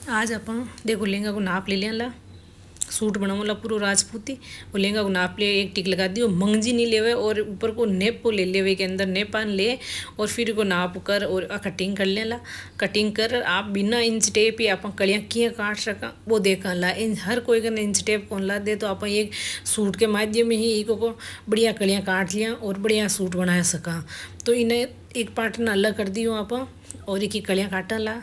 आज अपन देखो लहंगा को नाप ले लिया। सूट बनावला पूरा राजपूती और लहंगा को नाप ले, एक टिक लगा दियो, मंगजी नहीं लेवे और ऊपर को नेप को ले लेवे के अंदर नेपान ले और फिर को नाप कर और कटिंग कर लेला। कटिंग कर आप बिना इंच टेप ही आप कलियाँ किए काट सका वो देखा ला। हर कोई का इंच टेप कौन ला दे तो आप एक सूट के माध्यम में ही इको को बढ़िया कलियाँ काट लिया और बढ़िया सूट बना सका। तो इन्हें एक पार्ट ना अलग कर दियो आप और एक ही कलियाँ काटा ला।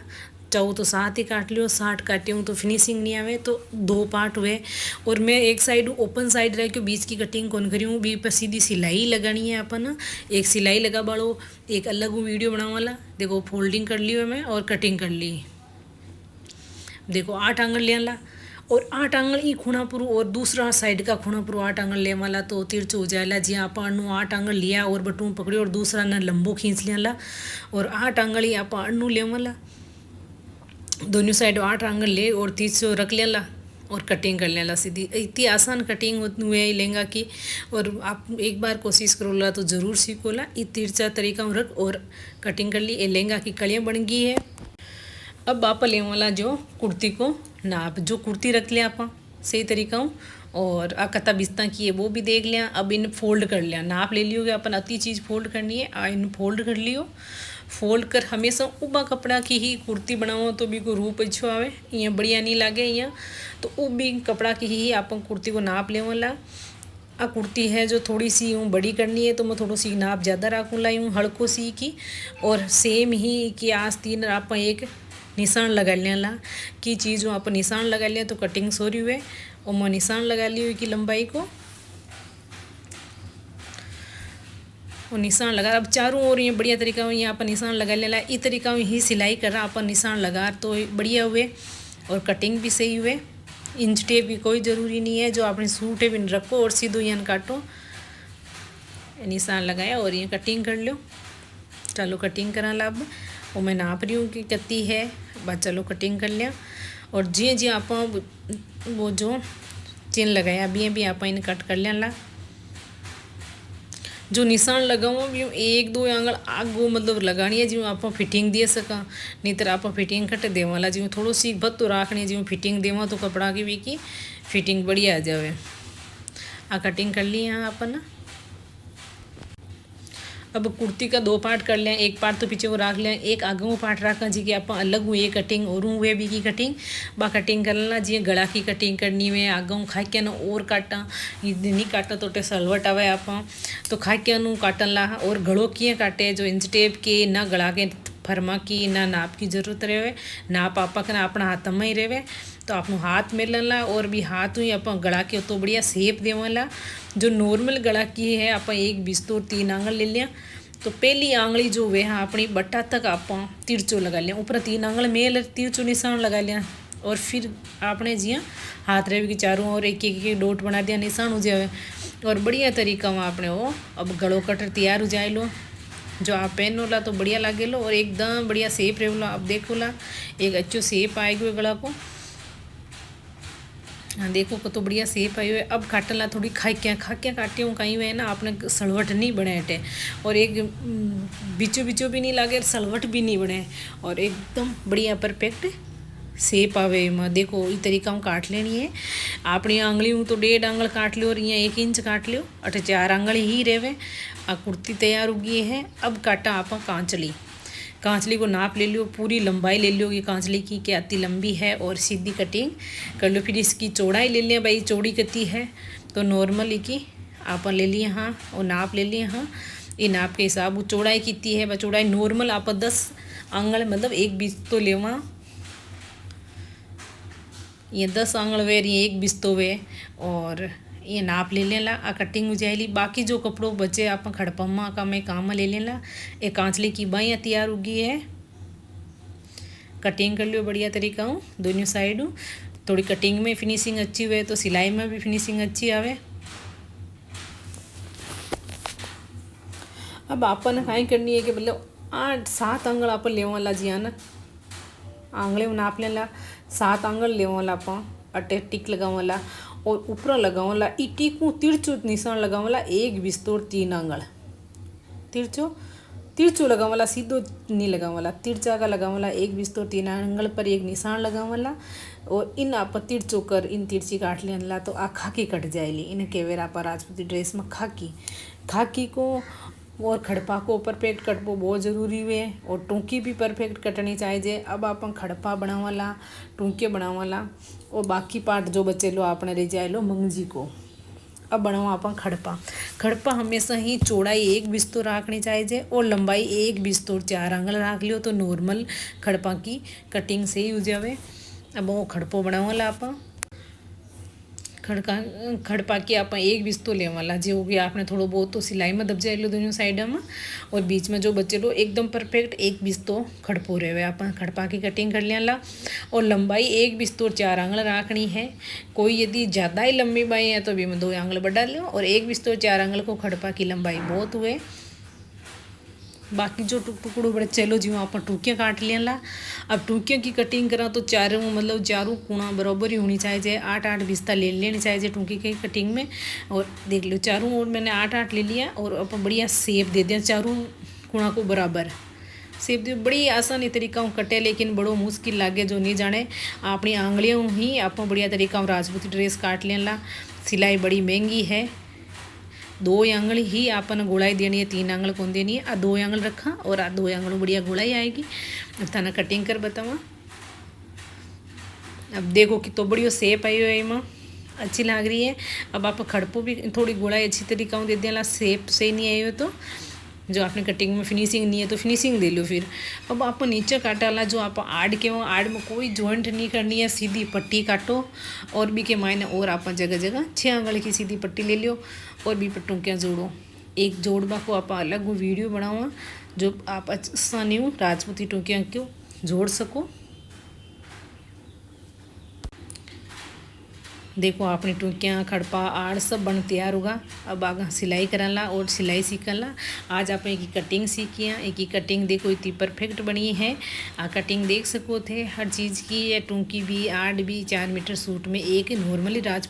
चाहो तो 7 ही काट लियो, 60 काटे हूँ तो फिनिशिंग नहीं आवे तो 2 पार्ट हुए। और मैं एक साइड ओपन साइड रह के बीच की कटिंग कौन करी हूँ, बी पर सीधी सिलाई लगानी है अपन। एक सिलाई लगा बाड़ो, एक अलग वीडियो बनाने वाला। देखो फोल्डिंग कर ली है मैं और कटिंग कर ली। देखो 8 आंगल ले ला और 8 आंगल ई खूणापुर और दूसरा साइड का खूणापुर 8 आंगल ले वाला तो तिरछो हो जाएगा। जी आप 8 आंगल लिया और बटू पकड़ी और दूसरा ना लंबो खींच लिया और 8 आंगल ही आप अनु ले वाला। दोनों साइड 8 आंगल ले और 30 रख लेला और कटिंग कर लेला सीधी। इतनी आसान कटिंग हुए लहंगा की। और आप एक बार कोशिश करोला तो ज़रूर सीखोला। ये तिरछा तरीका रख और कटिंग कर ली। ये लहंगा की कलियाँ बन गई है। अब आप ले वाला जो कुर्ती को नाप, जो कुर्ती रख लिया आप सही तरीका हूँ और कता बिस्ता की है वो भी देख लिया। अब इन फोल्ड कर लिया, नाप ले लियो कि अपन अति चीज़ फोल्ड करनी है। इन फोल्ड कर लियो। फोल्ड कर हमेशा उबा कपड़ा की ही कुर्ती बनाओ तो भी को रूप अच्छो आवे, यहाँ बढ़िया नहीं लागे यहाँ। तो उबी कपड़ा की ही आप कुर्ती को नाप ले वाला। आ कुर्ती है जो थोड़ी सी यूँ बड़ी करनी है तो मैं थोड़ी सी नाप ज़्यादा रखूँ ला यूँ हल्को सी की। और सेम ही कि आज 3 आप एक निशान लगा लिया ला कि चीज़ आप निशान लगा लिया तो कटिंग सोरी हुए और मैं निशान लगा ली हुई की लंबाई को और निशान लगा। अब चारों ओर ये बढ़िया तरीका में यहाँ पर निशान लगा लेला। इस तरीका में ही सिलाई कर रहा अपन निशान लगा तो बढ़िया हुए और कटिंग भी सही हुए। इंच टेप भी कोई ज़रूरी नहीं है, जो आपने सूट है भी रखो और सीधो यहाँ काटो। निशान लगाया और ये कटिंग कर लो। चलो कटिंग करा ला। अब वो मैं नाप रही हूँ कि कितनी है, बस चलो कटिंग कर लिया। और जी जी आप वो जो चेन लगाया अभी आप इन कट कर लिया ला। जो निशान लगाओ भी 1-2 आंगल आगो मतलब लगानी है, जो आप फिटिंग दे सका। नहीं तो आप फिटिंग कट देवाला जो थोड़ो सी भत तो राखनी, जो फिटिंग देवा तो कपड़ा की भी की फिटिंग बढ़िया आ जावे। आ कटिंग कर ली यहाँ अपन। अब कुर्ती का 2 पार्ट कर लें, एक पार्ट तो पीछे को रख लें, एक आगे वो पार्ट रखा जी कि आप अलग हुए कटिंग और हुए भी की कटिंग बा कटिंग कर लेना। जी गला की कटिंग करनी हुए आगे खा के ना और काटा नहीं काटा तो सलवट आवे आप तो खा के काटन ला। और गड़ों किए काटे जो इंच टेप के ना गला के फरमा की ना नाप की जरूरत रहे। नाप आपा का अपना हाथ में ही रहे तो आपनो हाथ में ला और भी हाथ हुई आप गला के तो बढ़िया सेप देवाला। जो नॉर्मल गला की है आप एक 20 तो 3 आंगल ले लिया तो पहली आंगली जो वे हाँ अपनी बट्टा तक आप तिरचो लगा लिया, ऊपर 3 आंगल मेल तिरचो निशान लगा लिया। और फिर आपने जिया हाथ रेव की चारों और एक एक डोट बना दिया निशान हो जाए और बढ़िया तरीका में आपने वो अब गलो कटर तैयार हो जाए लो। जो आप पहनो ला तो बढ़िया लागे लो और एकदम बढ़िया सेप रहे लो। अब देखो ला एक अच्छो सेप आएगा गला को। हाँ देखो को तो बढ़िया सेप आई हुई है। अब काटन ला थोड़ी खाक्या काटी हूँ कहीं हुए ना आपने सलवट नहीं बने हटे और एक बीचों बीचों भी नहीं लागे सलवट भी नहीं बने और एकदम बढ़िया परफेक्ट सेप आवे में। देखो इस तरीका में काट लेनी है। अपनी आंगली हूँ तो 1.5 आंगल काट लियो और यहाँ 1 इंच काट लियो अटे 4 आंगल ही रेवे। आ कुर्ती तैयार हो गई है। अब काटा आप कांचली को नाप ले लियो, पूरी लंबाई ले लियो कि कांचली की क्या अति लंबी है और सीधी कटिंग कर लो। फिर इसकी चौड़ाई ले लिया, भाई चौड़ी कितनी है तो नॉर्मल की आप ले लिए हाँ और नाप ले लिए हाँ। ये नाप के हिसाब चौड़ाई कितनी है, चौड़ाई नॉर्मल आप 10 आंगल मतलब 1 तो लेवा। ये 10 आंगल वे ये 1 तो वे और ये नाप ले लेला। आ कटिंग हो जाएगी। बाकी जो कपड़ों बचे आप खड़पम्मा का मैं काम ले लेला। एक कांचली की बाइयाँ तैयार हो गई है। कटिंग कर लियो बढ़िया तरीका हूँ दोनों साइड हूँ। थोड़ी कटिंग में फिनिशिंग अच्छी हुए तो सिलाई में भी फिनिशिंग अच्छी आवे। अब आपन काई करनी है कि मतलब 8-7 आंगल आप ले वाला जी आना आंगले में नाप लेला। 7 आंगल ले वाला आप अटे टिक लगावला और ऊपर लगावला ई टिक तिरचो निशान लगावला 1 20 3 आंगल तिरचो तिरछो लगाव वाला, सीधो नहीं लगाव वाला, तिरछा का लगाव वाला। एक बिस्तो 3 आंगल पर एक निशान लगाव वाला और इन आप तिरछो कर इन तिरछी काट लेला तो आ खाकी कट जाएली। इन केवेर आप राजपूती ड्रेस में खाकी को और खड़पा को परफेक्ट कटबो बहुत ज़रूरी हुए और टूंकी भी परफेक्ट कटनी चाहिए। अब आप खड़पा बनावाला, टूंके बनावाला और बाकी पार्ट जो बचेलो आपने रह जाएलो मंगजी को। अब बनाओ आप खड़पा हमेशा ही चौड़ाई 1 बिस्तो रखनी चाहिए और लंबाई 1 बिस्तो 4 आंगल रख लियो तो नॉर्मल खड़पा की कटिंग से ही हो जावे। अब वो खड़पो बनावाला आप खड़पा की आप 1 बिस्तो ले वाला जो भी आपने थोड़ा बहुत तो सिलाई में दब जाए लो दोनों साइड में और बीच में जो बचे लो एकदम परफेक्ट 1 बिस्तो खड़पो रहे आप खड़पा की कटिंग कर लिया। और लंबाई 1 बिस्तो 4 आंगल रखनी है। कोई यदि ज़्यादा ही लंबी बाई है तो भी में 2 आंगल बढ़ा लो और 1 बिस्तो 4 आंगल को खड़पा की लंबाई बहुत हुए। बाकी जो टुकड़ो बड़े चलो जी आप टूकियाँ काट लिया। अब टूकियों की कटिंग करा तो चारों कोना बराबर ही होनी चाहिए। 8-8 बिस्ता ले लेनी चाहिए टूकी की कटिंग में। और देख लो चारों ओर मैंने 8-8 ले लिया और आप बढ़िया शेप दे दिया चारों कोना को बराबर शेप दे। बड़ी आसानी तरीका कटे लेकिन बड़ो मुश्किल लागे जो नहीं जाने अपनी आंगलियों ही आप बढ़िया तरीका राजपूती ड्रेस काट लेला। सिलाई बड़ी महंगी है। 2 आंगल ही आपन गोलाई देनी है, 3 आंगल कौन देनी है। 2 आंगल रखा और 2 आंगल बढ़िया गोलाई आएगी। अब थाना कटिंग कर बतावा। अब देखो कि तो बढ़िया शेप आई है इमा अच्छी लग रही है। अब आप खड़पो भी थोड़ी गोलाई अच्छी तरीका दे देला। शेप से नहीं आई हो तो जो आपने कटिंग में फिनिशिंग नहीं है तो फिनिशिंग दे लो। फिर अब आप नीचे काटाला जो आप आड़ के आड़ में कोई जॉइंट नहीं करनी है, सीधी पट्टी काटो और भी के मायने और आप जगह जगह 6 आंगल की सीधी पट्टी ले लियो और भी टूकियाँ जोड़ो। एक जोड़बा को आप अलग वीडियो बनाओ जो आप आसानी राजपूती टूकियाँ क्यों जोड़ सको। देखो अपनी टूकियाँ खड़पा आड़ सब बन तैयार होगा। अब आगे सिलाई कराला और सिलाई सीखला। आज आप एक ही कटिंग सीखी है। एक ही कटिंग देखो इतनी परफेक्ट बनी है। कटिंग देख सको थे हर चीज़ की है। टूकी भी आड़ भी 4 मीटर सूट में एक नॉर्मली राज